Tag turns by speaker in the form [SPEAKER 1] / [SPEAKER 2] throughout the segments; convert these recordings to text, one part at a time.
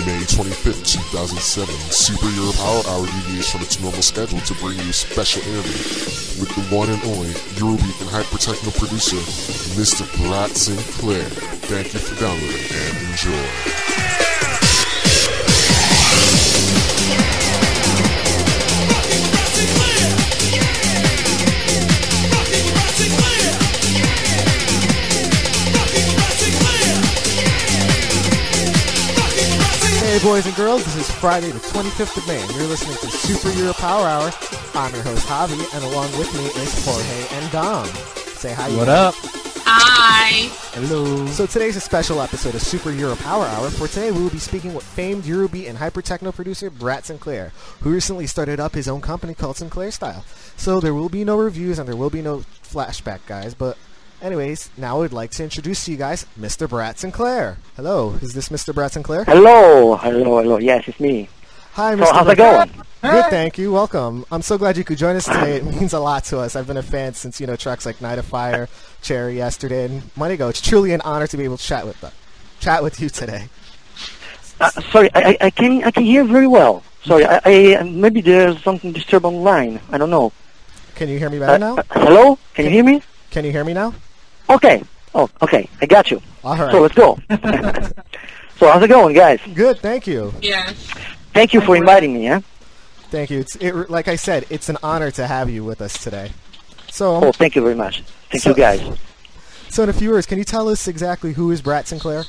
[SPEAKER 1] May 25th, 2007, Super Euro Power Hour deviates from its normal schedule to bring you a special interview with the one and only Eurobeat and hyper techno producer, Mr. Bratt Sinclaire. Thank you for downloading and enjoy.
[SPEAKER 2] Hey boys and girls, this is Friday the 25th of May, and you're listening to Super Euro Power Hour. I'm your host Javi, and along with me is Jorge and Dom. Say hi.
[SPEAKER 3] What up?
[SPEAKER 4] Hi.
[SPEAKER 2] Hello. So today's a special episode of Super Euro Power Hour. For today, we will be speaking with famed Eurobeat and hyper techno producer Bratt Sinclaire, who recently started up his own company called Sinclaire Style. So there will be no reviews and there will be no flashback, guys, but anyways, now I would like to introduce to you guys Mr. Bratt Sinclaire. Hello, is this Mr. Bratt Sinclaire?
[SPEAKER 5] Hello. Yes, it's me.
[SPEAKER 2] Hi, Mr.
[SPEAKER 5] So how's it going?
[SPEAKER 2] Good, thank you. Welcome. I'm so glad you could join us today. It means a lot to us. I've been a fan since, tracks like Night of Fire, Cherry yesterday, and months ago. It's truly an honor to be able to chat with you today.
[SPEAKER 5] Sorry, I can hear very well. Sorry, I maybe there's something disturbed on the line. I don't know.
[SPEAKER 2] Can you hear me better now?
[SPEAKER 5] Hello? Can you hear me?
[SPEAKER 2] Can you hear me now?
[SPEAKER 5] Okay. Oh, okay. I got you.
[SPEAKER 2] All right.
[SPEAKER 5] So let's go. So how's it going, guys?
[SPEAKER 2] Good, thank you.
[SPEAKER 4] Yes.
[SPEAKER 5] Thank you for inviting me,
[SPEAKER 2] Thank you. Like I said, it's an honor to have you with us today. So,
[SPEAKER 5] Oh, thank you very much. Thank you, guys.
[SPEAKER 2] So in a few words, can you tell us exactly who is Bratt Sinclaire?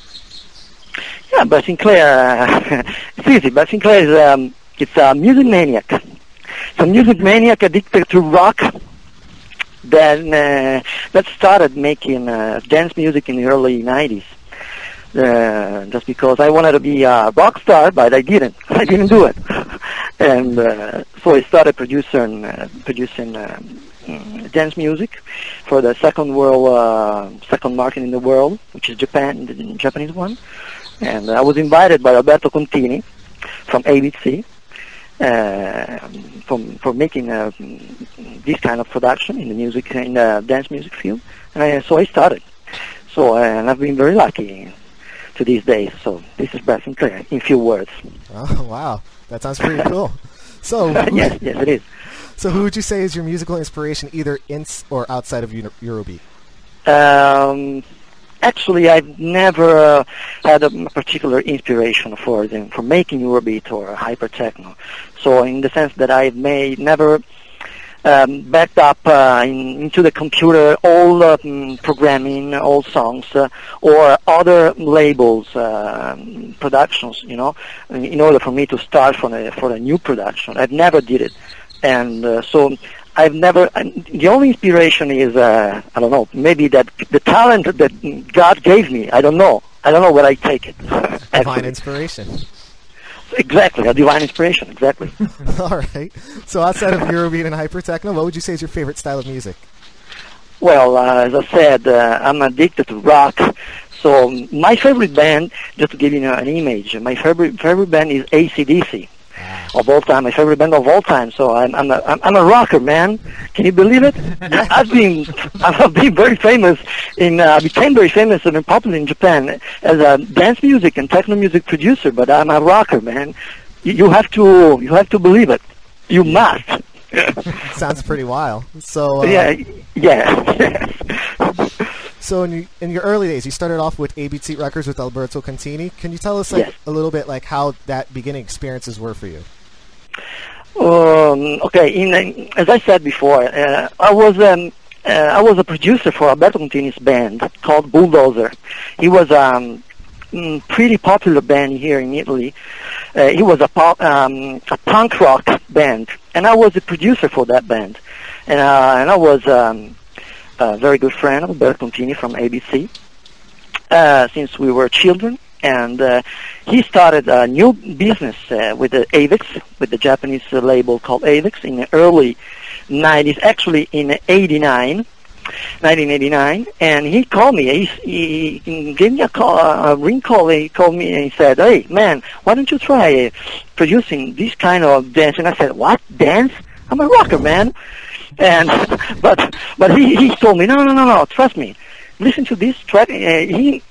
[SPEAKER 5] Yeah, Bratt Sinclaire, it's easy. Bratt Sinclaire is it's a music maniac. It's a music maniac addicted to rock. Then that started making dance music in the early 90s. Just because I wanted to be a rock star, but I didn't. I didn't do it. And so I started producing dance music for the second market in the world, which is Japan, the Japanese one. And I was invited by Alberto Contini from ABC for making this kind of production in the dance music field. And so I started. And I've been very lucky to these days. So this is Bratt Sinclaire in few words.
[SPEAKER 2] Oh wow, that sounds pretty cool. So
[SPEAKER 5] yes, it is.
[SPEAKER 2] So who would you say is your musical inspiration, either in or outside of Eurobeat?
[SPEAKER 5] Actually, I've never had a particular inspiration for making Eurobeat or hyper techno. So in the sense that I've never backed up into the computer all programming, all songs, or other labels, productions, in order for me to start for a new production. I've never did it. And so I've never, the only inspiration is, I don't know, maybe that the talent that God gave me, I don't know where I take it.
[SPEAKER 2] Divine inspiration.
[SPEAKER 5] Exactly, a divine inspiration, exactly.
[SPEAKER 2] All right. So outside of Eurobeat and hyper techno, what would you say is your favorite style of music?
[SPEAKER 5] Well, as I said, I'm addicted to rock. So my favorite band, just to give you an image, my favorite band is AC/DC. Of all time, my favorite band of all time. So I'm a rocker, man. Can you believe it? I've been very famous became very famous and popular in Japan as a dance music and techno music producer. But I'm a rocker, man. You have to believe it. You must.
[SPEAKER 2] Sounds pretty wild. So
[SPEAKER 5] yeah.
[SPEAKER 2] So in your early days, you started off with ABC Records with Alberto Contini. Can you tell us a little bit how that beginning experiences were for you?
[SPEAKER 5] Okay, as I said before, I was a producer for Alberto Contini's band called Bulldozer. He was a pretty popular band here in Italy. He was a punk rock band, and I was a producer for that band. And I was a very good friend of Alberto Contini from ABC since we were children. And he started a new business with the Avex, with the Japanese label called Avex in the early 90s, actually in 1989. And he called me. He gave me a ring call. He called me and he said, "Hey, man, why don't you try producing this kind of dance?" And I said, "What, dance? I'm a rocker, man." And but he told me, no, trust me. Listen to this track. He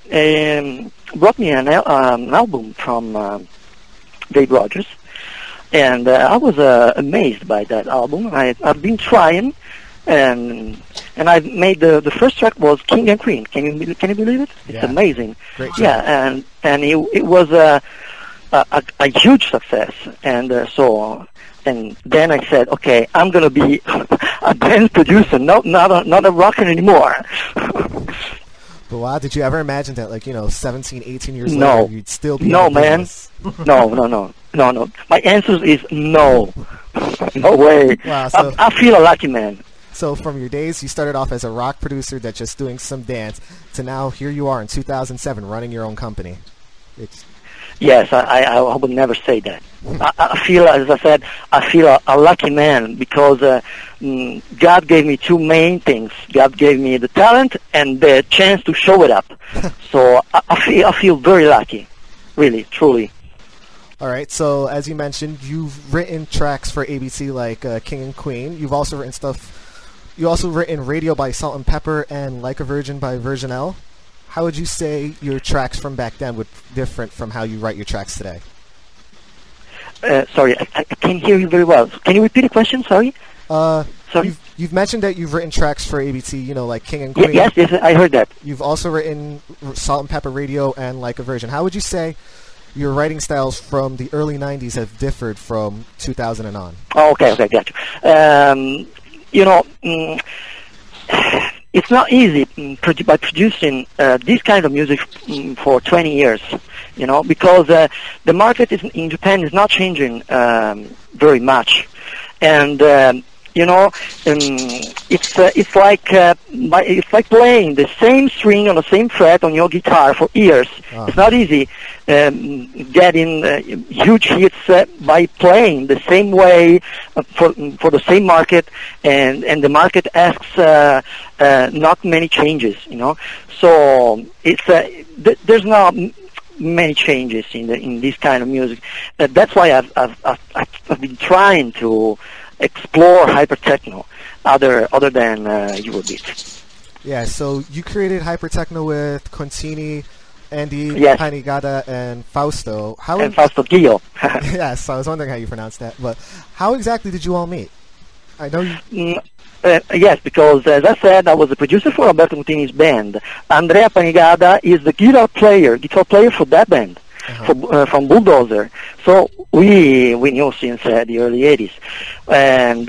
[SPEAKER 5] brought me an album from Dave Rogers, and I was amazed by that album. I've been trying, and I made the first track was King and Queen. Can you believe it?
[SPEAKER 2] Yeah.
[SPEAKER 5] It's amazing.
[SPEAKER 2] Great job.
[SPEAKER 5] Yeah, and it was a huge success, and and then I said, okay, I'm gonna be a dance producer, not a rocker anymore.
[SPEAKER 2] But wow, did you ever imagine that, 17, 18 years
[SPEAKER 5] No.
[SPEAKER 2] later, you'd still be
[SPEAKER 5] No,
[SPEAKER 2] in
[SPEAKER 5] man.
[SPEAKER 2] business?
[SPEAKER 5] No. My answer is no. No way.
[SPEAKER 2] Wow, so-
[SPEAKER 5] I feel a lucky man.
[SPEAKER 2] So from your days, you started off as a rock producer that's just doing some dance, to now here you are in 2007 running your own company.
[SPEAKER 5] Yes, I would never say that. I feel, as I said, I feel a lucky man because God gave me two main things. God gave me the talent and the chance to show it up. So I feel very lucky, really, truly.
[SPEAKER 2] All right, so as you mentioned, you've written tracks for ABC like King and Queen. You've also written written Radio by Salt and Pepper and Like a Virgin by Virgin L. How would you say your tracks from back then would different from how you write your tracks today?
[SPEAKER 5] Sorry, I can't hear you very well. Can you repeat the question? Sorry. Sorry.
[SPEAKER 2] You've mentioned that you've written tracks for ABC, like King and Queen.
[SPEAKER 5] Yes, I heard that.
[SPEAKER 2] You've also written Salt and Pepper Radio and Like a Virgin. How would you say your writing styles from the early 90s have differed from 2000 and on?
[SPEAKER 5] Oh, okay, got you. It's not easy by producing this kind of music for 20 years, because the market in Japan is not changing very much, and it's like playing the same string on the same fret on your guitar for years.
[SPEAKER 2] Oh.
[SPEAKER 5] It's not easy getting huge hits by playing the same way for the same market, and the market asks not many changes. So it's there's not many changes in this kind of music. That's why I've been trying to explore hyper techno other than Eurobeat.
[SPEAKER 2] Yeah, so you created hyper techno with Contini, Andy
[SPEAKER 5] Yes.
[SPEAKER 2] Panigada, and Fausto.
[SPEAKER 5] And Fausto Gio.
[SPEAKER 2] Yes, I was wondering how you pronounced that. But how exactly did you all meet? I know you...
[SPEAKER 5] Yes, because as I said, I was the producer for Alberto Contini's band. Andrea Panigada is the guitar player for that band. From Bulldozer. So we knew since the early 80s. And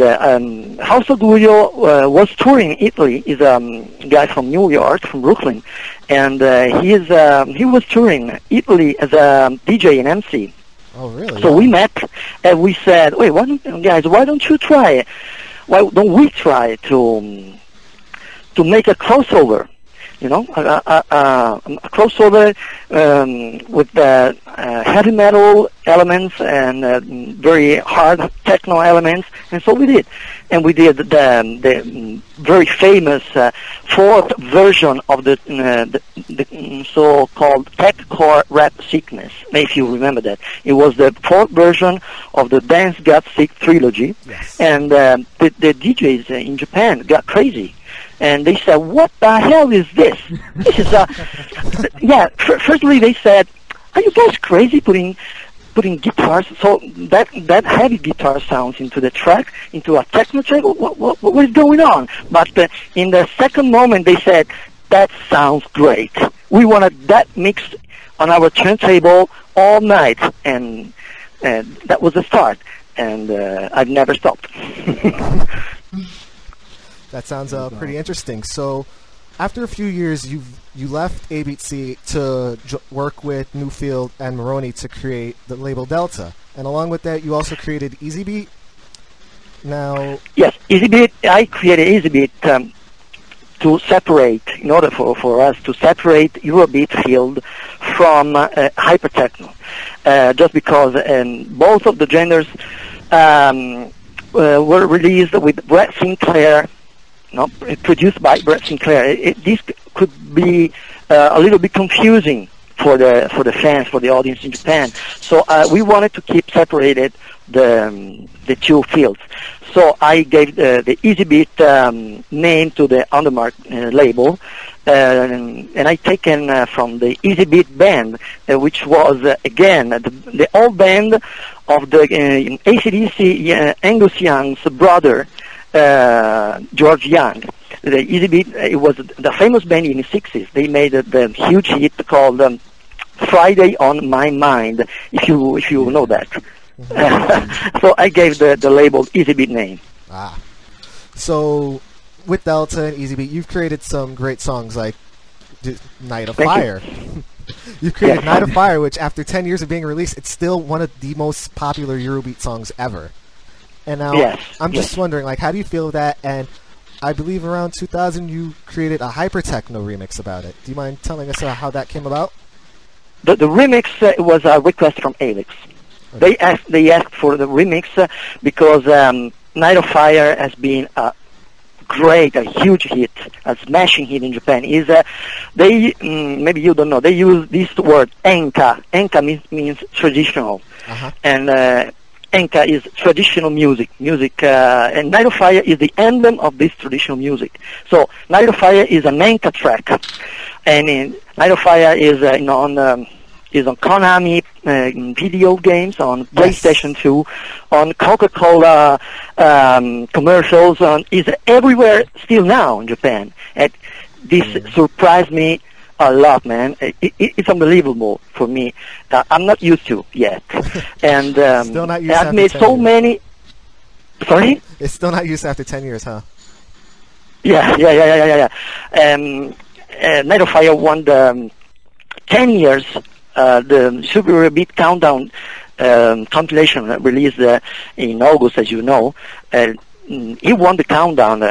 [SPEAKER 5] Fausto Guglio was touring in Italy. He's a guy from New York, from Brooklyn. And he was touring Italy as a DJ and MC.
[SPEAKER 2] Oh, really?
[SPEAKER 5] So we met and we said, wait, why don't you try it? Why don't we try to make a crossover? A crossover with heavy metal elements and very hard techno elements, and so we did. And we did the very famous fourth version of the so-called techcore rap sickness, if you remember that. It was the fourth version of the Dance Got Sick trilogy,
[SPEAKER 2] Yes.
[SPEAKER 5] and the DJs in Japan got crazy. And they said, what the hell is this? This is firstly they said, are you guys crazy putting guitars, so that heavy guitar sounds into the track, into a techno track? What is going on? But in the second moment they said, that sounds great. We wanted that mixed on our turntable all night, and that was the start. And I've never stopped.
[SPEAKER 2] That sounds pretty interesting. So, after a few years, you left ABC to work with Newfield and Maroney to create the label Delta, and along with that, you also created EasyBeat. Now,
[SPEAKER 5] yes, EasyBeat. I created EasyBeat to separate, in order for us to separate Eurobeat field from hyper techno, just because both of the genders were released with Bratt Sinclaire. Produced by Bratt Sinclaire. This could be a little bit confusing for the fans, for the audience in Japan. So we wanted to keep separated the two fields. So I gave the EasyBeat name to the Undermark label, and I taken from the Eurobeat band, which was again the old band of the AC/DC Angus Young's brother, George Young. The Eurobeat, it was the famous band in the 60s. They made the huge hit called Friday on My Mind, if you know that. So I gave the label Eurobeat name.
[SPEAKER 2] Ah. So with Delta and Eurobeat, you've created some great songs like Night of Fire. You've created Night of Fire, which after 10 years of being released, it's still one of the most popular Eurobeat songs ever. And now I'm just wondering, like, how do you feel that? And I believe around 2000 you created a hyper techno remix about it. Do you mind telling us how that came about?
[SPEAKER 5] The remix was a request from Alex. Okay. They asked for the remix because Night of Fire has been a huge hit, a smashing hit in Japan. They maybe you don't know, they use this word enka. Enka means traditional, and enka is traditional music. And Night of Fire is the emblem of this traditional music. So Night of Fire is an enka track, and Night of Fire is on Konami video games, on PlayStation 2, on Coca-Cola commercials, is everywhere still now in Japan. And this surprised me a lot, man. It's unbelievable for me. I'm not used to yet. And
[SPEAKER 2] still not used
[SPEAKER 5] I've made so many... Sorry?
[SPEAKER 2] It's still not used after 10 years, huh?
[SPEAKER 5] Yeah. Night of Fire won the 10 years the Super Eurobeat Countdown compilation released in August, as you know. He won the countdown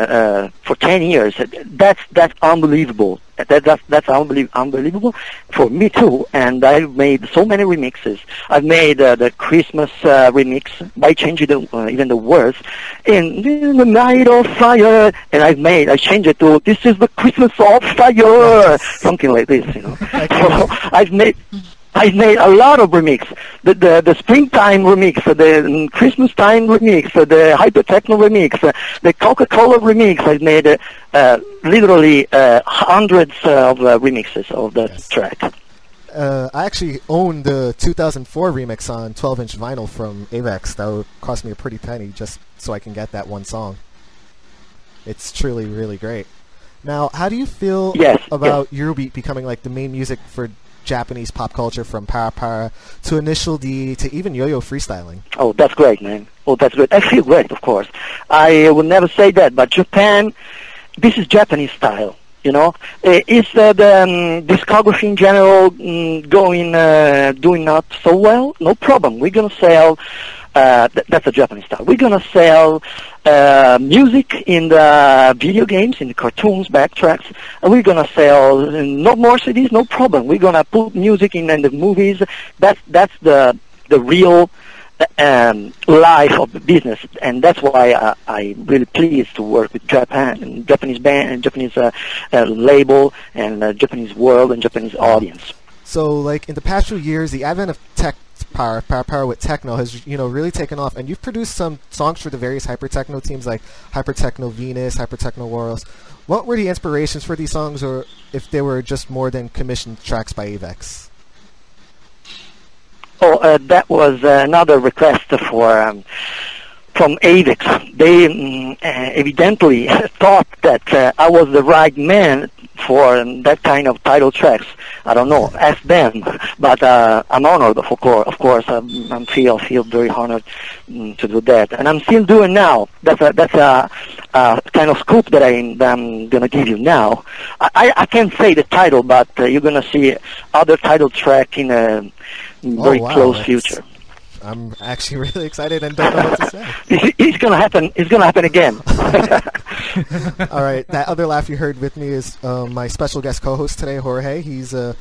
[SPEAKER 5] for 10 years. That's unbelievable. That's unbelievable for me too. And I've made so many remixes. I've made the Christmas remix by changing even the words. In the Night of Fire, and I changed it to This is the Christmas of Fire, something like this. So I've made a lot of remix. The springtime remix, the Christmas time remix, the hyper techno remix, the Coca-Cola remix. I've made literally hundreds of remixes of that track.
[SPEAKER 2] I actually own the 2004 remix on 12-inch vinyl from Avex. That would cost me a pretty penny just so I can get that one song. It's truly really great. Now, how do you feel about Eurobeat becoming like the main music for Japanese pop culture, from Para Para to Initial D to even yo-yo freestyling? Oh,
[SPEAKER 5] that's great, man. Oh, that's great. I feel great, of course. I would never say that, but Japan, this is Japanese style, you know. Is the discography in general doing not so well? No problem. We're going to sell... that's a Japanese style. We're going to sell music in the video games, in the cartoons, backtracks, and we're going to sell no more CDs, no problem. We're going to put music in the movies. That's the real life of the business, and that's why I'm really pleased to work with Japan, and Japanese band, and Japanese label, and Japanese world, and Japanese audience.
[SPEAKER 2] So, like, in the past few years, the advent of Power with Techno has, really taken off, and you've produced some songs for the various hyper techno teams like Hyper Techno Venus, Hyper Techno Worlds. What were the inspirations for these songs, or if they were just more than commissioned tracks by Avex?
[SPEAKER 5] Oh, that was another request from Avex. They evidently thought that I was the right man for that kind of title tracks. I don't know, ask them. But I'm honored, of course. I feel very honored to do that, and I'm still doing now. That's a kind of scoop that I'm gonna give you now. I can't say the title, but you're gonna see other title track in a very close future.
[SPEAKER 2] I'm actually really excited and don't know what to say.
[SPEAKER 5] It's gonna happen. It's gonna happen again.
[SPEAKER 2] All right. That other laugh you heard with me is my special guest co-host today, Jorge. He's a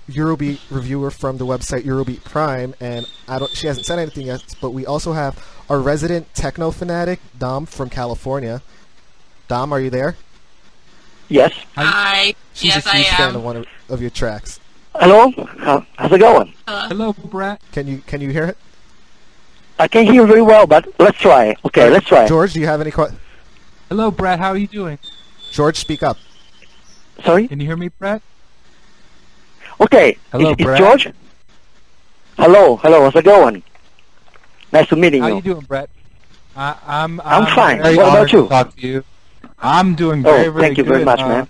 [SPEAKER 2] Eurobeat reviewer from the website Eurobeat Prime, and she hasn't said anything yet. But we also have our resident techno fanatic, Dom from California. Dom, are you there?
[SPEAKER 5] Yes.
[SPEAKER 3] Hi.
[SPEAKER 2] She's a huge fan of one of your tracks.
[SPEAKER 5] Hello. How's it going?
[SPEAKER 3] Hello, Bratt.
[SPEAKER 2] Can you hear it?
[SPEAKER 5] I can't hear very well, but let's try. Okay, let's try.
[SPEAKER 2] George, do you have any questions?
[SPEAKER 3] Hello, Bratt. How are you doing?
[SPEAKER 2] George, speak up.
[SPEAKER 5] Sorry?
[SPEAKER 3] Can you hear me, Bratt?
[SPEAKER 5] Okay.
[SPEAKER 3] Hello,
[SPEAKER 5] it's
[SPEAKER 3] Bratt.
[SPEAKER 5] George? Hello. How's it going? Nice to meeting
[SPEAKER 3] How
[SPEAKER 5] you.
[SPEAKER 3] you doing, Bratt? I'm
[SPEAKER 5] fine.
[SPEAKER 3] very
[SPEAKER 5] What about
[SPEAKER 3] honored
[SPEAKER 5] you?
[SPEAKER 3] to talk to you. I'm doing very, very
[SPEAKER 5] thank you
[SPEAKER 3] good.
[SPEAKER 5] very much, man.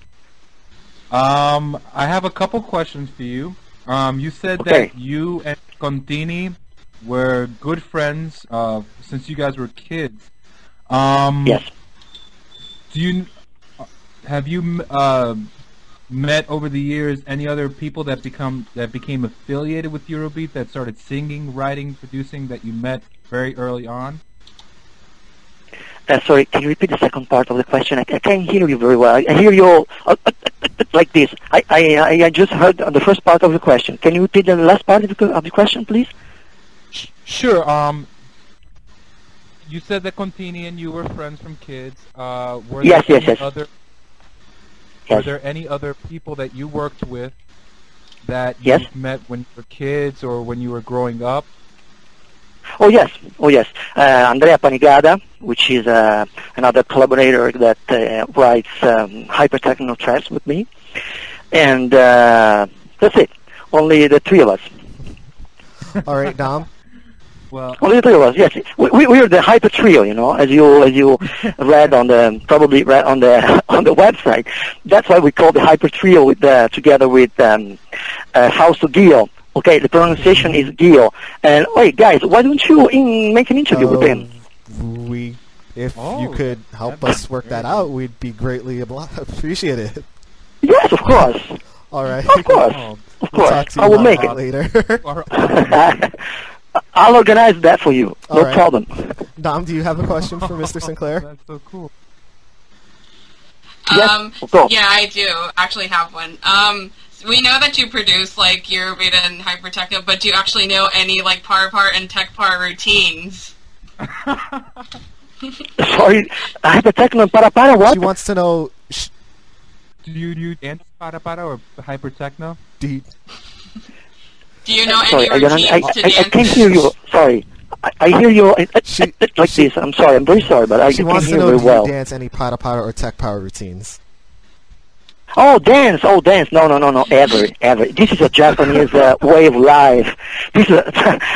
[SPEAKER 3] I have a couple questions for you. You said
[SPEAKER 5] Okay.
[SPEAKER 3] that you and Contini were good friends since you guys were kids.
[SPEAKER 5] Yes.
[SPEAKER 3] Have you met over the years any other people that became affiliated with Eurobeat that started singing, writing, producing that you met very early on?
[SPEAKER 5] Sorry, can you repeat the second part of the question? I can't hear you very well. I hear you like this. I just heard the first part of the question. Can you repeat the last part of the question, please?
[SPEAKER 3] Sure. You said that Contini and you were friends from kids. Were
[SPEAKER 5] Yes.
[SPEAKER 3] there any other people that you worked with that
[SPEAKER 5] Yes.
[SPEAKER 3] you met when you were kids or when you were growing up?
[SPEAKER 5] Oh yes. Andrea Panigada, which is another collaborator that writes hyper techno tracks with me, and that's it. Only the three of us.
[SPEAKER 2] All right, Dom.
[SPEAKER 3] Well,
[SPEAKER 5] Only the three of us. Yes, we are the hyper trio. You know, as you read on the on the website. That's why we call the hyper trio with together with Fausto Gio. Okay, the pronunciation is Gio. And wait, guys, why don't you make an interview with him?
[SPEAKER 2] If you could help us work that out, we'd be greatly appreciated.
[SPEAKER 5] Yes, of course.
[SPEAKER 2] All right.
[SPEAKER 5] Of course.
[SPEAKER 3] oh,
[SPEAKER 5] Of
[SPEAKER 2] We'll
[SPEAKER 5] course.
[SPEAKER 2] talk to you
[SPEAKER 5] I will
[SPEAKER 2] about
[SPEAKER 5] make
[SPEAKER 2] that
[SPEAKER 5] it.
[SPEAKER 2] later.
[SPEAKER 5] I'll organize that for you.
[SPEAKER 2] All
[SPEAKER 5] No
[SPEAKER 2] right.
[SPEAKER 5] problem.
[SPEAKER 2] Dom, do you have a question for Mr. Sinclair?
[SPEAKER 3] That's so cool.
[SPEAKER 5] Yes, go.
[SPEAKER 4] Yeah, I do actually have one. We know that you produce like Eurobeat and Hypertechno, but do you actually know any like par and tech par routines?
[SPEAKER 5] Sorry, I have a techno and para what?
[SPEAKER 2] She wants to know.
[SPEAKER 3] Do you dance para or hyper techno?
[SPEAKER 2] Do you,
[SPEAKER 4] Do you know
[SPEAKER 5] Sorry,
[SPEAKER 4] any routines to
[SPEAKER 5] I
[SPEAKER 4] dance?
[SPEAKER 5] can't hear you. Sorry. I hear you
[SPEAKER 2] She-
[SPEAKER 5] like this. I'm sorry. I'm very sorry, but I
[SPEAKER 2] she
[SPEAKER 5] can't
[SPEAKER 2] wants to
[SPEAKER 5] hear
[SPEAKER 2] know,
[SPEAKER 5] very
[SPEAKER 2] do
[SPEAKER 5] well.
[SPEAKER 2] you dance any para or tech power routines?
[SPEAKER 5] Oh, dance. No. Ever. This is a Japanese way of life.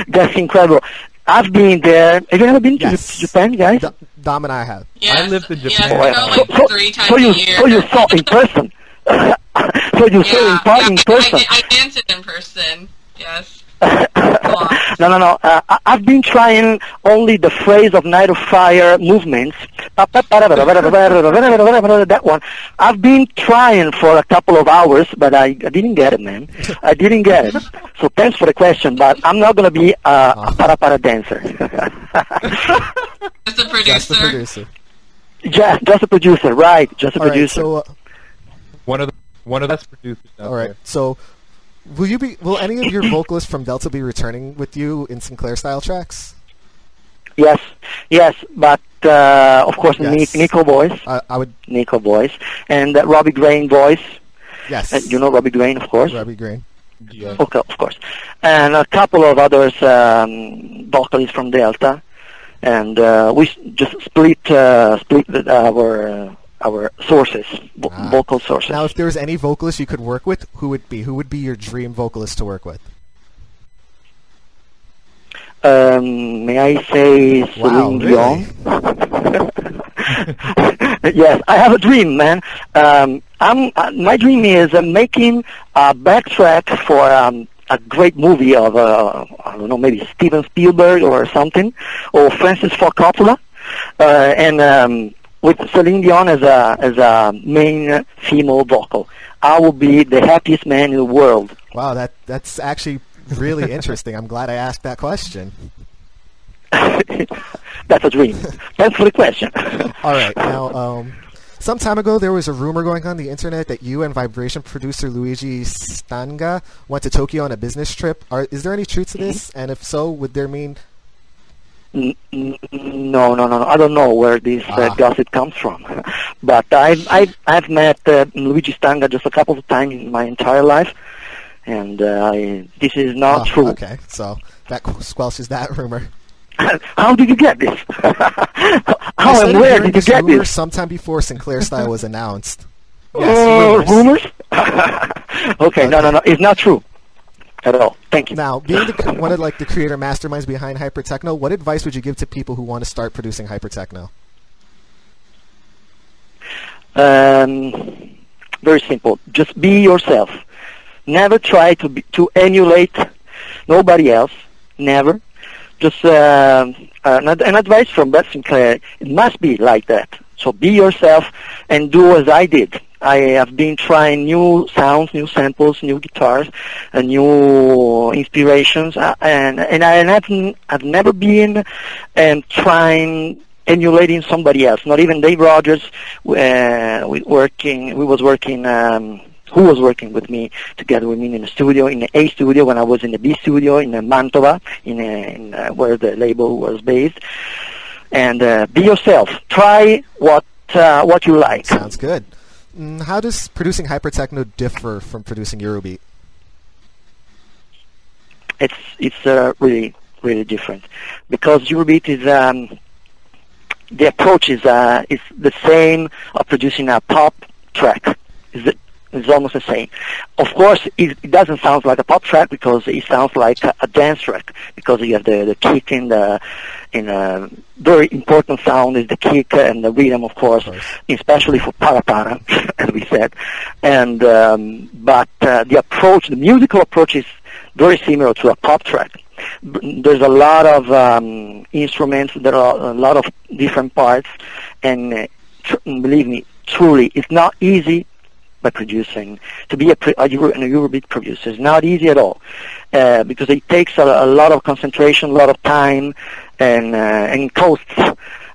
[SPEAKER 5] That's incredible. I've been there. Have you ever been to
[SPEAKER 2] Yes.
[SPEAKER 5] Japan, guys?
[SPEAKER 2] Dom and I have.
[SPEAKER 4] Yes,
[SPEAKER 3] I lived in
[SPEAKER 4] yes,
[SPEAKER 3] Japan.
[SPEAKER 4] we go like 3 times a year.
[SPEAKER 5] So you saw in person. So you saw in person.
[SPEAKER 4] I dance it in person. Yes.
[SPEAKER 5] No. I've been trying only the phrase of Night of Fire movements. That one. I've been trying for a couple of hours, but I didn't get it, man. I didn't get it. So thanks for the question, but I'm not going to be a para dancer.
[SPEAKER 4] As a producer.
[SPEAKER 2] Just the producer.
[SPEAKER 5] Just a producer, right? Just a
[SPEAKER 2] All right,
[SPEAKER 5] producer.
[SPEAKER 2] so
[SPEAKER 3] One of the best producers out
[SPEAKER 2] all right,
[SPEAKER 3] there.
[SPEAKER 2] so will any of your vocalists from Delta be returning with you in Sinclair style tracks?
[SPEAKER 5] Yes, but of course
[SPEAKER 2] Yes.
[SPEAKER 5] Nico voice,
[SPEAKER 2] I would.
[SPEAKER 5] Nico voice, and Robbie Grain voice.
[SPEAKER 2] Yes.
[SPEAKER 5] You know Robbie Grain, of course.
[SPEAKER 2] Robbie Green.
[SPEAKER 3] Yeah.
[SPEAKER 5] Okay, of course, and a couple of others vocalists from Delta, and we just split our sources, vocal sources.
[SPEAKER 2] Now, if there was any vocalist you could work with, who would be? Who would be your dream vocalist to work with?
[SPEAKER 5] May I say Celine Dion? Yes, I have a dream, man. My dream is making a backtrack for a great movie of I don't know, maybe Steven Spielberg or something, or Francis Ford Coppola, and with Celine Dion as a main female vocal. I will be the happiest man in the world.
[SPEAKER 2] Wow, that's actually really interesting. I'm glad I asked that question.
[SPEAKER 5] That's a dream. Thanks for the question.
[SPEAKER 2] All right, now, some time ago there was a rumor going on the internet that you and vibration producer Luigi Stanga went to Tokyo on a business trip. Is there any truth to this? And if so, would there mean...
[SPEAKER 5] No. I don't know where this gossip comes from, but I've met Luigi Stanga just a couple of times in my entire life, and this is not true.
[SPEAKER 2] Okay, so that squelches that rumor.
[SPEAKER 5] How did you get this? How
[SPEAKER 2] I
[SPEAKER 5] and where
[SPEAKER 2] hearing
[SPEAKER 5] did you
[SPEAKER 2] this
[SPEAKER 5] get
[SPEAKER 2] rumor
[SPEAKER 5] this?
[SPEAKER 2] sometime before Sinclair Style was announced. Yes,
[SPEAKER 5] rumors? Okay, no. It's not true at all. Thank you.
[SPEAKER 2] Now, being one of like the creator masterminds behind hypertechno, what advice would you give to people who want to start producing hypertechno?
[SPEAKER 5] Very simple. Just be yourself. Never try to emulate nobody else. Never. Just an advice from Bratt Sinclaire. It must be like that. So be yourself and do as I did. I have been trying new sounds, new samples, new guitars, and new inspirations, and I've never been trying emulating somebody else. Not even Dave Rogers, who was working with me, together with me in the studio, in the A studio when I was in the B studio, in Mantova, in where the label was based. And be yourself. Try what you like.
[SPEAKER 2] Sounds good. How does producing hypertechno differ from producing Eurobeat?
[SPEAKER 5] It's really different, because Eurobeat is the approach is the same of producing a pop track. It's almost the same. Of course, it doesn't sound like a pop track because it sounds like a dance track, because you have the kick in a very important sound is the kick and the rhythm, of course. Especially for para, as we said. And but the approach, the musical approach, is very similar to a pop track. There's a lot of instruments. There are a lot of different parts, and believe me, truly, it's not easy. By producing, to be a Eurobeat producer is not easy at all, because it takes a lot of concentration, a lot of time, and costs,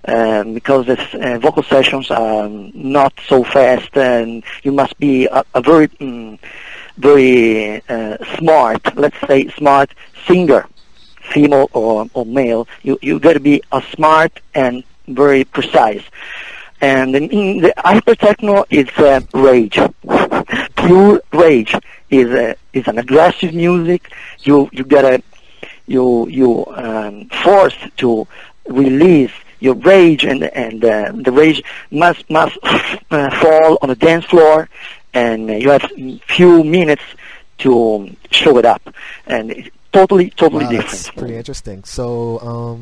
[SPEAKER 5] because the vocal sessions are not so fast, and you must be a very smart, let's say smart singer, female or male. You got to be a smart and very precise. And in the hypertechno is rage, pure rage. Is an aggressive music. You forced to release your rage, and the rage must fall on the dance floor, and you have few minutes to show it up, and it's totally different.
[SPEAKER 2] That's pretty interesting. So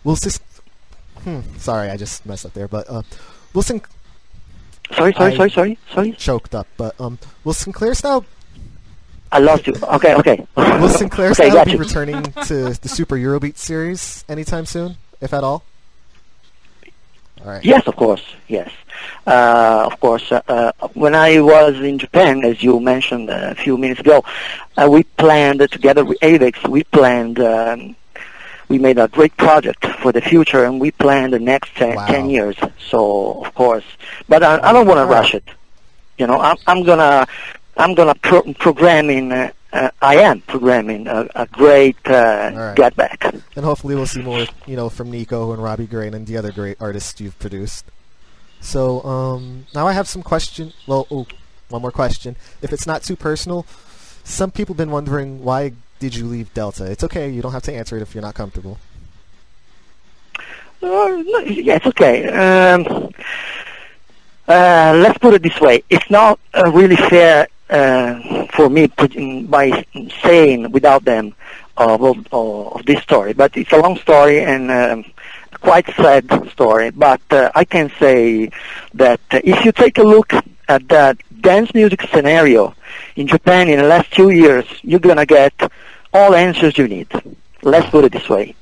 [SPEAKER 2] we'll just. Sorry, I just messed up there. But Wilson.
[SPEAKER 5] Sorry.
[SPEAKER 2] Choked up. But will Sinclaire style?
[SPEAKER 5] I lost you. Okay.
[SPEAKER 2] Will Sinclaire style
[SPEAKER 5] got
[SPEAKER 2] be
[SPEAKER 5] you.
[SPEAKER 2] returning to the Super Eurobeat series anytime soon, if at all? All right.
[SPEAKER 5] Yes, of course. Yes, of course. When I was in Japan, as you mentioned a few minutes ago, we planned together with Avex. We made a great project for the future, and we planned the next 10 years. So, of course, but I don't want to rush it. You know, I'm gonna programming. I am programming a great Get Back.
[SPEAKER 2] And hopefully we'll see more, from Nico and Robbie Gray and the other great artists you've produced. So now I have some question. Well, one more question. If it's not too personal, some people have been wondering, why did you leave Delta? It's okay. You don't have to answer it if you're not comfortable.
[SPEAKER 5] No, yeah, it's okay. Let's put it this way. It's not really fair for me by saying without them of this story. But it's a long story and quite sad story. But I can say that if you take a look at that dance music scenario in Japan in the last 2 years, you're going to get all answers you need. Let's put it this way.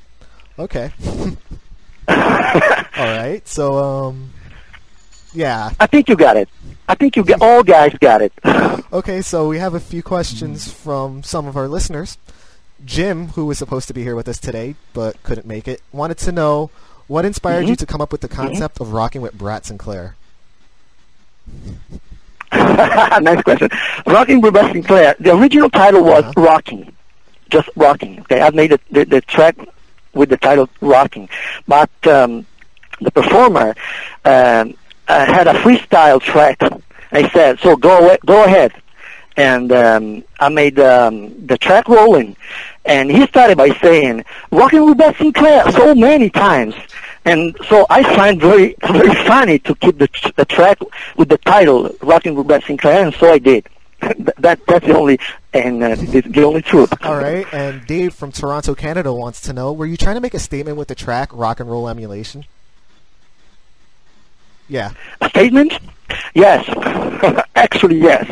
[SPEAKER 2] Okay. All right. So, yeah.
[SPEAKER 5] I think you got it. I think all guys got it.
[SPEAKER 2] Okay, so we have a few questions from some of our listeners. Jim, who was supposed to be here with us today but couldn't make it, wanted to know what inspired you to come up with the concept of rocking with Bratt Sinclaire.
[SPEAKER 5] Nice question. Rocking with Bratt Sinclaire. The original title was Rocking. Just Rocking. Okay, I've made the track with the title Rocking. But the performer had a freestyle track. I said, so go ahead. And I made the track rolling. And he started by saying, Rocking with Bratt Sinclaire, so many times. And so I find very very funny to keep the track with the title "Rocking with Bratt Sinclaire," and so I did. That's the only the only truth.
[SPEAKER 2] All right, and Dave from Toronto, Canada wants to know: were you trying to make a statement with the track "Rock and Roll Emulation"? Yeah.
[SPEAKER 5] A statement? Yes, actually yes,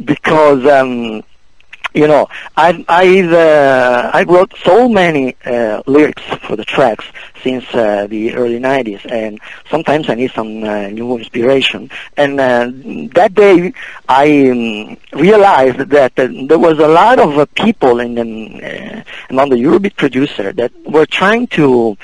[SPEAKER 5] because you know I wrote so many lyrics for the tracks since the early '90s, and sometimes I need some new inspiration. And that day I realized that there was a lot of people in among the Eurobeat producer that were trying to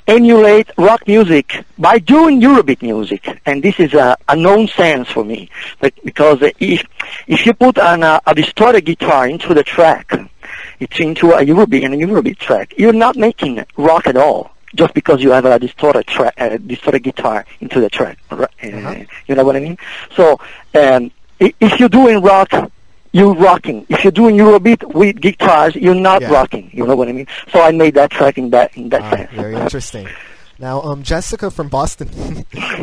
[SPEAKER 5] emulate rock music by doing Eurobeat music, and this is a nonsense for me. But because if you put a distorted guitar into the track, it's into a Eurobeat track, you're not making rock at all. Just because you have a distorted guitar into the track, you know what I mean? So if you're doing rock, you're rocking. If you're doing Eurobeat with guitars, you're not rocking. You know what I mean? So I made that track in that sense.
[SPEAKER 2] Very interesting. Now, Jessica from Boston,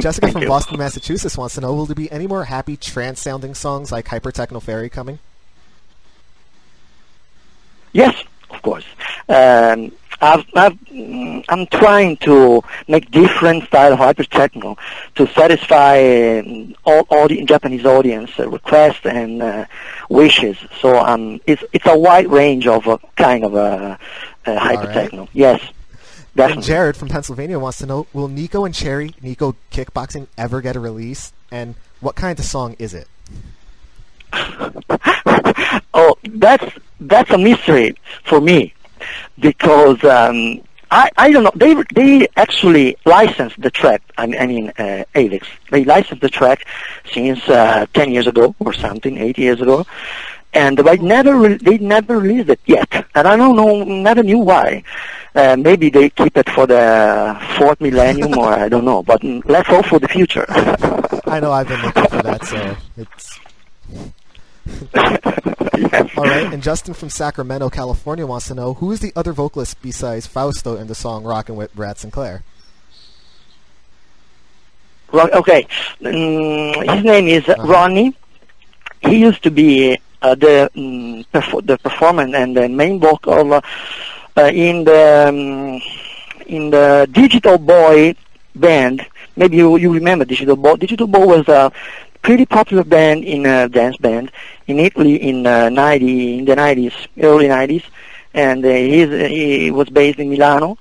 [SPEAKER 2] Boston, Massachusetts wants to know: will there be any more happy trance-sounding songs like Hyper Techno Fairy coming?
[SPEAKER 5] Yes, of course. I'm trying to make different style of hyper techno to satisfy all the Japanese audience requests and wishes. So it's a wide range of kind of hyper techno. Yes, definitely.
[SPEAKER 2] And Jared from Pennsylvania wants to know: will Nico and Cherry, Nico Kickboxing, ever get a release? And what kind of song is it?
[SPEAKER 5] Oh, that's a mystery for me. Because I don't know, they actually licensed the track. I mean, Avex. They licensed the track since 10 years ago or something, 8 years ago, and they never released it yet. And I don't know, never knew why. Maybe they keep it for the fourth millennium, or I don't know. But let's hope for the future.
[SPEAKER 2] I know I've been looking for that, so it's.
[SPEAKER 5] Yes.
[SPEAKER 2] All right, and Justin from Sacramento, California wants to know: who is the other vocalist besides Fausto in the song "Rockin' with Bratt Sinclaire"?
[SPEAKER 5] Okay, his name is Ronnie. He used to be the performer and the main vocal in the Digital Boy band. Maybe you remember Digital Boy. Digital Boy was a pretty popular band in a dance band in Italy in the 90s, early 90s, and he was based in Milan,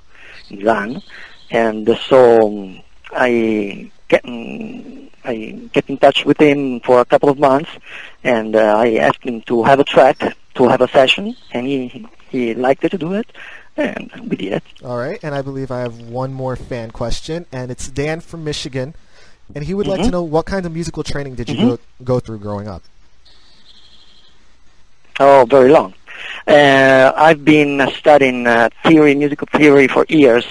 [SPEAKER 5] and so I kept in touch with him for a couple of months, and I asked him to have a track, to have a session, and he liked it to do it, and we did it.
[SPEAKER 2] All right, and I believe I have one more fan question, and it's Dan from Michigan. And he would like to know: what kind of musical training did you go through growing up?
[SPEAKER 5] Oh, very long. I've been studying musical theory for years,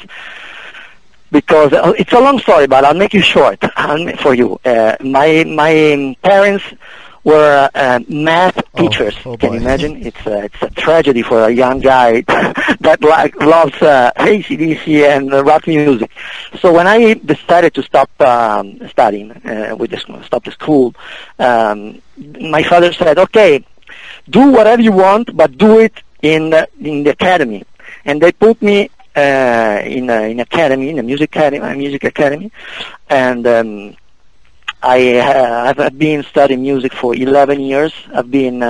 [SPEAKER 5] because it's a long story, but I'll make it short for you. My parents were math teachers. Can you imagine? It's a tragedy for a young guy that loves AC/DC and rock music. So when I decided to stop studying, stop the school, my father said, "Okay, do whatever you want, but do it in the academy." And they put me in a music academy, and I've been studying music for 11 years. I've been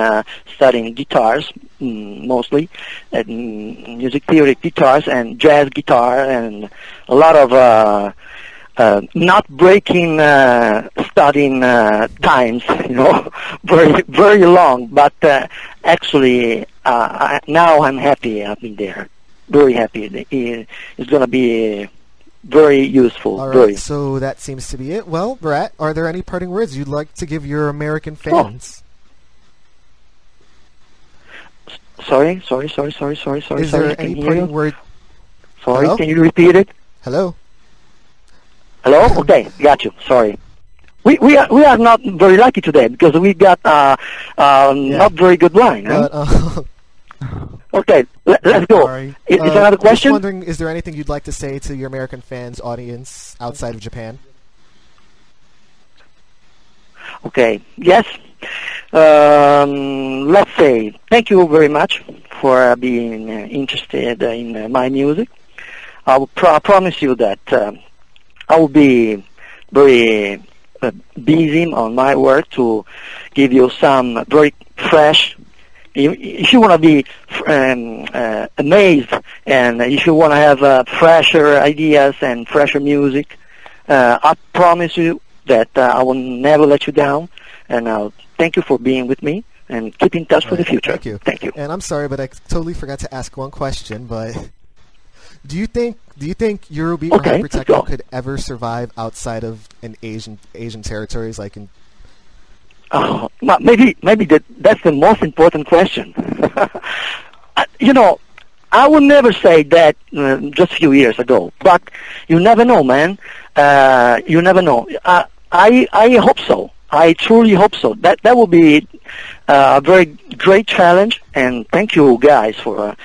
[SPEAKER 5] studying guitars, mostly, music theory guitars and jazz guitar, and a lot of not breaking studying times, very, very long. But actually, now I'm happy I've been there. Very happy. It's going to be very useful.
[SPEAKER 2] All right, so that seems to be it. Well, Bratt, are there any parting words you'd like to give your American fans?
[SPEAKER 5] Sorry.
[SPEAKER 2] Is there any parting word?
[SPEAKER 5] Sorry,
[SPEAKER 2] Hello?
[SPEAKER 5] Can you repeat it?
[SPEAKER 2] Hello?
[SPEAKER 5] Hello? Okay, got you. Sorry. We are not very lucky today because we got not very good line.
[SPEAKER 2] But,
[SPEAKER 5] Okay, let's go.
[SPEAKER 3] Sorry.
[SPEAKER 5] Is there another question?
[SPEAKER 2] Just wondering, is there anything you'd like to say to your American fans audience outside of Japan?
[SPEAKER 5] Okay, yes. Let's say thank you very much for being interested in my music. I will promise you that I will be very busy on my work to give you some very fresh. If you want to be amazed, and if you want to have fresher ideas and fresher music, I promise you that I will never let you down. And I'll thank you for being with me, and keep in touch for the future.
[SPEAKER 2] Thank you.
[SPEAKER 5] Thank you.
[SPEAKER 2] And I'm sorry, but I totally forgot to ask one question. But do you think Eurobeat or
[SPEAKER 5] Okay,
[SPEAKER 2] Hypertechno
[SPEAKER 5] go.
[SPEAKER 2] could ever survive outside of an Asian territories like in?
[SPEAKER 5] Oh, maybe that's the most important question. I would never say that just a few years ago, but you never know, man. You never know. I hope so. I truly hope so. That will be a very great challenge, and thank you guys for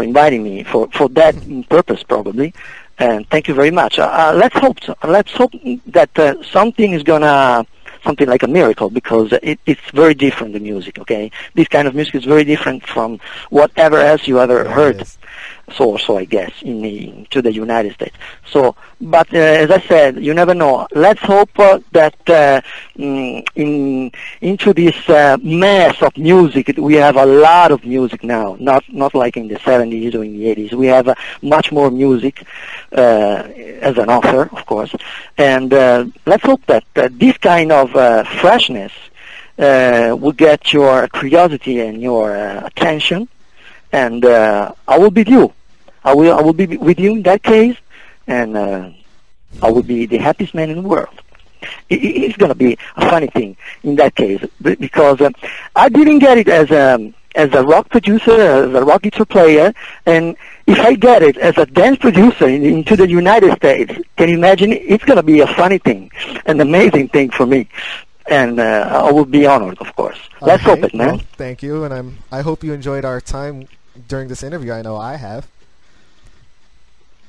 [SPEAKER 5] inviting me for that purpose probably. And thank you very much. Let's hope so. Let's hope that something is gonna. Something like a miracle, because it's very different, the music, okay? This kind of music is very different from whatever else you ever heard, so I guess, to the United States. So, but as I said, you never know. Let's hope that into this mess of music, we have a lot of music now, not like in the 70s or in the 80s. We have much more music as an author, of course, and let's hope that this kind of freshness will get your curiosity and your attention, and I will be with you. I will be with you in that case, and I will be the happiest man in the world. It's going to be a funny thing in that case, because I didn't get it as a rock producer, as a rock guitar player, and if I get it as a dance producer into the United States, can you imagine? It's going to be a funny thing, an amazing thing for me, and I will be honored, of course. Let's hope it, man.
[SPEAKER 2] Well, thank you, and I hope you enjoyed our time during this interview. I know I have.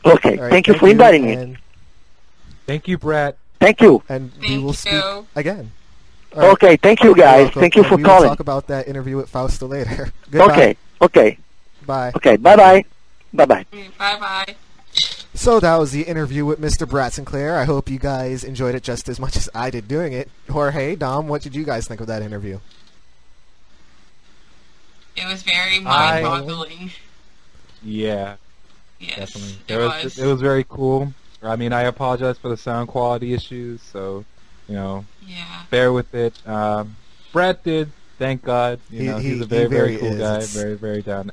[SPEAKER 5] Okay,
[SPEAKER 2] Right,
[SPEAKER 5] thank you for inviting me.
[SPEAKER 3] Thank you, Bratt.
[SPEAKER 5] Thank you.
[SPEAKER 2] And we
[SPEAKER 4] Thank
[SPEAKER 2] will speak
[SPEAKER 4] you.
[SPEAKER 2] again. All right.
[SPEAKER 5] Okay, thank you,
[SPEAKER 2] You're
[SPEAKER 5] guys.
[SPEAKER 2] welcome,
[SPEAKER 5] Thank you
[SPEAKER 2] and
[SPEAKER 5] for
[SPEAKER 2] we will
[SPEAKER 5] calling.
[SPEAKER 2] talk about that interview with Fausto later. Goodbye.
[SPEAKER 5] Okay.
[SPEAKER 2] Bye.
[SPEAKER 5] Okay, bye-bye. Bye-bye.
[SPEAKER 4] Bye-bye.
[SPEAKER 2] So that was the interview with Mr. Bratt Sinclair. I hope you guys enjoyed it just as much as I did doing it. Jorge, Dom, what did you guys think of that interview?
[SPEAKER 4] It was very mind-boggling.
[SPEAKER 3] Yeah,
[SPEAKER 4] Yes,
[SPEAKER 3] definitely. It was very cool. I mean, I apologize for the sound quality issues, so,
[SPEAKER 4] Yeah.
[SPEAKER 3] bear with it. Brett did, thank God. He's a very cool guy, very, very down.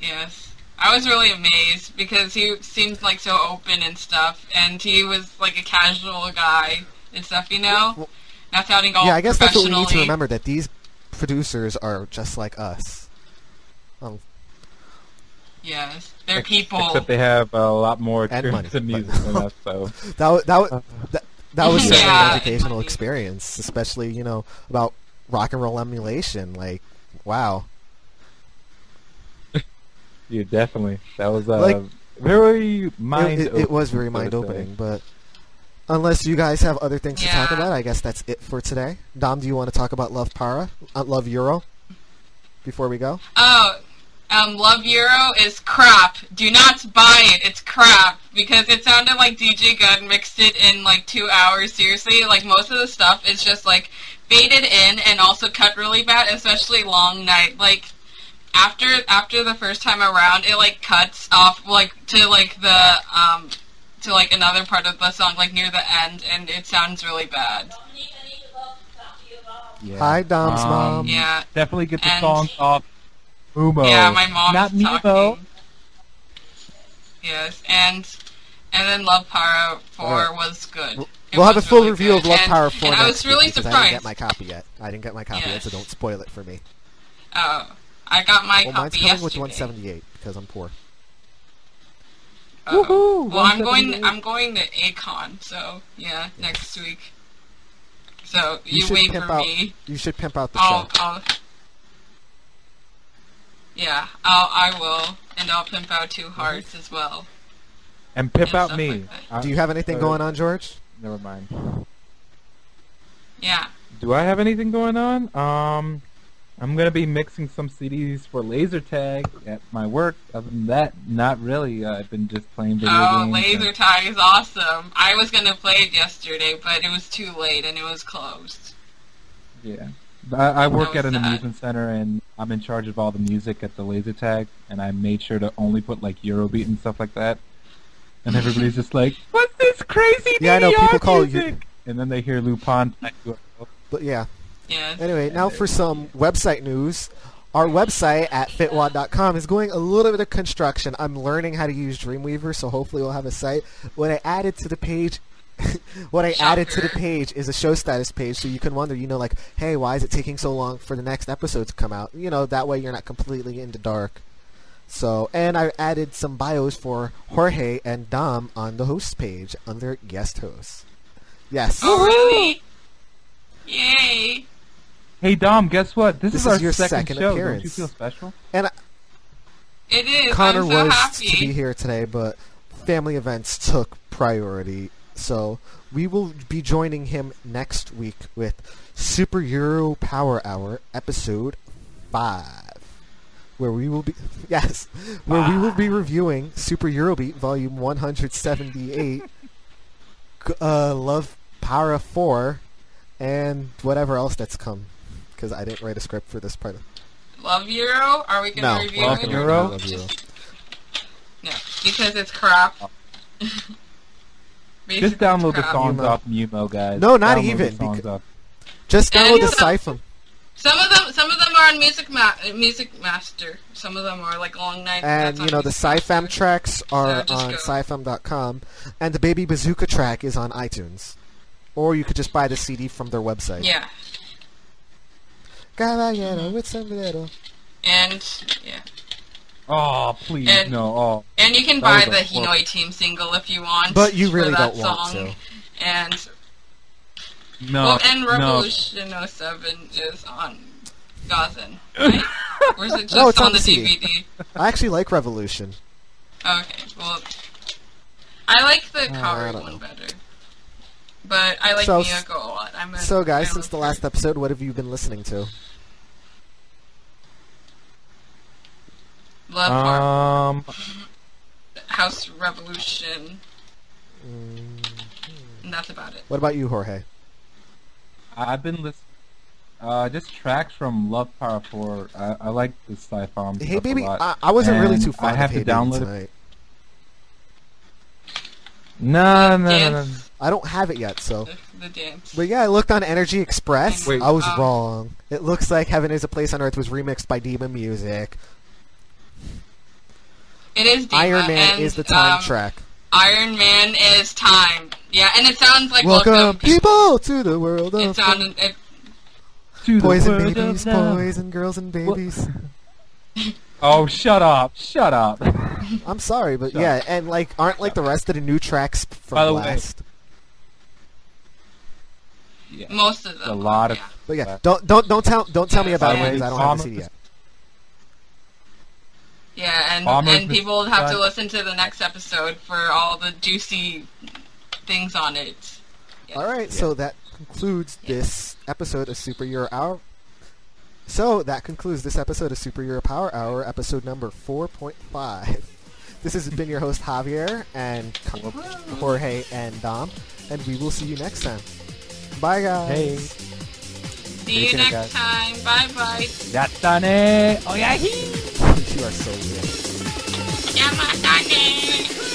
[SPEAKER 4] Yes. I was really amazed because he seemed like so open and stuff, and he was like a casual guy and stuff, Not sounding all
[SPEAKER 2] Yeah, I guess that's what we need to
[SPEAKER 4] professionally.
[SPEAKER 2] remember, that these producers are just like us.
[SPEAKER 4] Yes, they're people.
[SPEAKER 3] Except they have a lot more
[SPEAKER 2] And money,
[SPEAKER 3] experience in music
[SPEAKER 2] but-
[SPEAKER 3] than us, so.
[SPEAKER 2] That was certainly
[SPEAKER 4] Yeah.
[SPEAKER 2] an educational experience, especially, about rock and roll emulation. Like, wow.
[SPEAKER 3] Yeah, definitely. That was
[SPEAKER 2] Like,
[SPEAKER 3] very mind-opening.
[SPEAKER 2] It was very mind-opening, but unless you guys have other things to talk
[SPEAKER 4] Yeah.
[SPEAKER 2] about, I guess that's it for today. Dom, do you want to talk about Love Love Euro before we go?
[SPEAKER 4] Oh, Love Euro is crap. Do not buy it. It's crap. Because it sounded like DJ Gunn mixed it in like 2 hours. Seriously, like most of the stuff is just like faded in and also cut really bad, especially Long Night. Like after the first time around, it like cuts off like to like the to like another part of the song, like near the end, and it sounds really bad.
[SPEAKER 3] Yeah.
[SPEAKER 2] Hi, Dom's mom.
[SPEAKER 4] Yeah.
[SPEAKER 3] Definitely get the
[SPEAKER 4] And-
[SPEAKER 3] songs off Mumo.
[SPEAKER 4] Yeah, my mom's
[SPEAKER 3] Not
[SPEAKER 4] talking.
[SPEAKER 3] Mimo.
[SPEAKER 4] Yes, and then Love Power 4
[SPEAKER 2] Alright.
[SPEAKER 4] was good. It
[SPEAKER 2] We'll have a
[SPEAKER 4] was
[SPEAKER 2] full
[SPEAKER 4] really
[SPEAKER 2] review of
[SPEAKER 4] good.
[SPEAKER 2] Love
[SPEAKER 4] And-
[SPEAKER 2] Power 4
[SPEAKER 4] and I
[SPEAKER 2] next
[SPEAKER 4] was really
[SPEAKER 2] week, because I
[SPEAKER 4] surprised.
[SPEAKER 2] didn't get my copy yet. So
[SPEAKER 4] Yes.
[SPEAKER 2] don't spoil it for me.
[SPEAKER 4] Oh, I got my
[SPEAKER 2] Well, mine's
[SPEAKER 4] copy
[SPEAKER 2] coming
[SPEAKER 4] yesterday.
[SPEAKER 2] with 178 because I'm poor.
[SPEAKER 4] Oh.
[SPEAKER 3] Woohoo,
[SPEAKER 4] Well, I'm going
[SPEAKER 3] 178.
[SPEAKER 4] to Akon, so yeah, next week. So
[SPEAKER 2] You
[SPEAKER 4] you
[SPEAKER 2] should
[SPEAKER 4] wait
[SPEAKER 2] pimp
[SPEAKER 4] for
[SPEAKER 2] out.
[SPEAKER 4] me.
[SPEAKER 2] You should pimp out the
[SPEAKER 4] I'll,
[SPEAKER 2] show.
[SPEAKER 4] I'll Yeah, I will, and I'll pimp out 2 hearts as well.
[SPEAKER 3] And pimp
[SPEAKER 4] And
[SPEAKER 3] out
[SPEAKER 4] stuff
[SPEAKER 3] me.
[SPEAKER 4] like
[SPEAKER 2] Do you have anything going on, George?
[SPEAKER 3] Never mind.
[SPEAKER 4] Yeah.
[SPEAKER 3] Do I have anything going on? I'm gonna be mixing some CDs for laser tag at my work. Other than that, not really. I've been just playing video games.
[SPEAKER 4] Laser tag is awesome. I was gonna play it yesterday, but it was too late and it was closed.
[SPEAKER 3] Yeah. I work
[SPEAKER 4] That
[SPEAKER 3] at
[SPEAKER 4] was
[SPEAKER 3] an
[SPEAKER 4] sad.
[SPEAKER 3] amusement center, and I'm in charge of all the music at the laser tag, and I made sure to only put like Eurobeat and stuff like that. And everybody's just like, "What's this crazy
[SPEAKER 2] Yeah, I know,
[SPEAKER 3] DDR
[SPEAKER 2] people call
[SPEAKER 3] music?" And then they hear Lupin.
[SPEAKER 2] But yeah.
[SPEAKER 4] Yes.
[SPEAKER 2] Anyway, now for some website news. Our website at fitwad.com is going a little bit of construction. I'm learning how to use Dreamweaver, so hopefully we'll have a site. What I added to the page is a show status page, so you can wonder, like, hey, why is it taking so long for the next episode to come out? That way you're not completely in the dark. So, and I added some bios for Jorge and Dom on the host page under guest hosts. Yes.
[SPEAKER 4] Oh, really? Yay.
[SPEAKER 3] Hey Dom, guess what? This
[SPEAKER 2] This
[SPEAKER 3] is our
[SPEAKER 2] is your
[SPEAKER 3] second
[SPEAKER 2] second
[SPEAKER 3] show.
[SPEAKER 2] appearance.
[SPEAKER 3] Don't you feel special?
[SPEAKER 2] And
[SPEAKER 4] It is.
[SPEAKER 2] Connor
[SPEAKER 4] I'm so
[SPEAKER 2] was
[SPEAKER 4] happy.
[SPEAKER 2] to be here today, but family events took priority. So we will be joining him next week with Super Euro Power Hour episode 5, where we will be we will be reviewing Super Eurobeat Volume 178, Love Para 4, and whatever else that's come, because I didn't write a script for this part.
[SPEAKER 4] Love Euro? Are we going to
[SPEAKER 2] No,
[SPEAKER 4] review
[SPEAKER 3] Love
[SPEAKER 4] it?
[SPEAKER 3] Euro?
[SPEAKER 2] Love Euro.
[SPEAKER 4] No, because it's crap.
[SPEAKER 3] Just download the
[SPEAKER 4] crap.
[SPEAKER 3] songs
[SPEAKER 2] Mumo.
[SPEAKER 3] off Mumo, guys.
[SPEAKER 2] No, not
[SPEAKER 3] Download
[SPEAKER 2] even,
[SPEAKER 3] The songs
[SPEAKER 2] becau-
[SPEAKER 3] off.
[SPEAKER 2] Just
[SPEAKER 4] And
[SPEAKER 2] download the
[SPEAKER 4] some-
[SPEAKER 2] Siphon.
[SPEAKER 4] Some of them are on Music Master. Some of them are like Long Night.
[SPEAKER 2] And,
[SPEAKER 4] that's on
[SPEAKER 2] the
[SPEAKER 4] Music
[SPEAKER 2] SciFam
[SPEAKER 4] Master.
[SPEAKER 2] tracks are
[SPEAKER 4] So just
[SPEAKER 2] on
[SPEAKER 4] go.
[SPEAKER 2] SciFam.com, and the Baby Bazooka track is on iTunes. Or you could just buy the CD from their website.
[SPEAKER 4] Yeah,
[SPEAKER 2] Caballero with sombrero.
[SPEAKER 4] and yeah,
[SPEAKER 3] Oh, please,
[SPEAKER 4] And-
[SPEAKER 3] no. Oh.
[SPEAKER 4] and you can
[SPEAKER 3] That
[SPEAKER 4] buy
[SPEAKER 3] was a
[SPEAKER 4] the Hinoi Team single if you want.
[SPEAKER 2] But you
[SPEAKER 4] for
[SPEAKER 2] really
[SPEAKER 4] that
[SPEAKER 2] don't want
[SPEAKER 4] song.
[SPEAKER 2] to.
[SPEAKER 4] And
[SPEAKER 3] No,
[SPEAKER 4] and
[SPEAKER 3] no.
[SPEAKER 4] Revolution 07 is on Gazin, right? Or is it just
[SPEAKER 2] No, it's
[SPEAKER 4] on
[SPEAKER 2] on
[SPEAKER 4] the
[SPEAKER 2] the CD.
[SPEAKER 4] DVD?
[SPEAKER 2] I actually like Revolution.
[SPEAKER 4] Okay, well, I like the
[SPEAKER 2] I
[SPEAKER 4] cover
[SPEAKER 2] don't
[SPEAKER 4] one
[SPEAKER 2] know.
[SPEAKER 4] better. But I like
[SPEAKER 2] So-
[SPEAKER 4] Miyako a lot.
[SPEAKER 2] So, guys, since the last episode, what have you been listening to?
[SPEAKER 4] Love Heart,
[SPEAKER 3] Um,
[SPEAKER 4] House Revolution,
[SPEAKER 2] Mm,
[SPEAKER 4] and that's about it.
[SPEAKER 2] what about you, Jorge?
[SPEAKER 3] I've been listening. Just tracks from Love Power 4. I like the sci-fi.
[SPEAKER 2] Hey, baby,
[SPEAKER 3] a lot.
[SPEAKER 2] I wasn't really
[SPEAKER 3] And
[SPEAKER 2] too fond
[SPEAKER 3] I have
[SPEAKER 2] of Hey
[SPEAKER 3] to
[SPEAKER 2] Baby
[SPEAKER 3] download it.
[SPEAKER 2] tonight.
[SPEAKER 3] No.
[SPEAKER 4] Dance.
[SPEAKER 2] I don't have it yet, so...
[SPEAKER 4] The dance.
[SPEAKER 2] But yeah, I looked on Energy Express.
[SPEAKER 3] Wait.
[SPEAKER 2] I was
[SPEAKER 4] Oh.
[SPEAKER 2] wrong. It looks like Heaven is a Place on Earth was remixed by Diva Music.
[SPEAKER 4] It is Diva,
[SPEAKER 2] Iron Man
[SPEAKER 4] and,
[SPEAKER 2] is the time track.
[SPEAKER 4] Iron Man is time. Yeah, and it sounds like
[SPEAKER 2] Welcome, people, to the world
[SPEAKER 4] It
[SPEAKER 2] of
[SPEAKER 4] sounded. It,
[SPEAKER 3] To the
[SPEAKER 2] boys and
[SPEAKER 3] world
[SPEAKER 2] babies,
[SPEAKER 3] of love.
[SPEAKER 2] boys and girls and babies.
[SPEAKER 3] Oh, shut up! Shut up!
[SPEAKER 2] I'm sorry, but
[SPEAKER 3] Shut
[SPEAKER 2] yeah, and aren't the rest of the new tracks from
[SPEAKER 3] By the way,
[SPEAKER 2] Blast?
[SPEAKER 3] Yeah.
[SPEAKER 4] most of them.
[SPEAKER 3] A lot of.
[SPEAKER 4] yeah.
[SPEAKER 2] But yeah, don't tell me
[SPEAKER 4] Yeah,
[SPEAKER 2] about it
[SPEAKER 4] by the
[SPEAKER 2] because
[SPEAKER 3] way,
[SPEAKER 2] I don't have the
[SPEAKER 3] Bomber-
[SPEAKER 2] CD yet.
[SPEAKER 4] Yeah,
[SPEAKER 3] Bombers
[SPEAKER 4] and people would have to
[SPEAKER 3] Mr.
[SPEAKER 4] listen to the next episode for all the juicy things on it. Yes.
[SPEAKER 2] All right, so that concludes this episode of Super Euro Hour. So that concludes this episode of Super Euro Power Hour, episode number 4.5. This has been your host Javier and Jorge and Dom, and we will see you next time. Bye, guys.
[SPEAKER 3] Hey.
[SPEAKER 4] See you
[SPEAKER 3] Take care,
[SPEAKER 4] next
[SPEAKER 3] guys.
[SPEAKER 4] time. Bye bye.
[SPEAKER 3] Yattane! Oh yeah!
[SPEAKER 2] You are so weird.
[SPEAKER 4] Yamatane.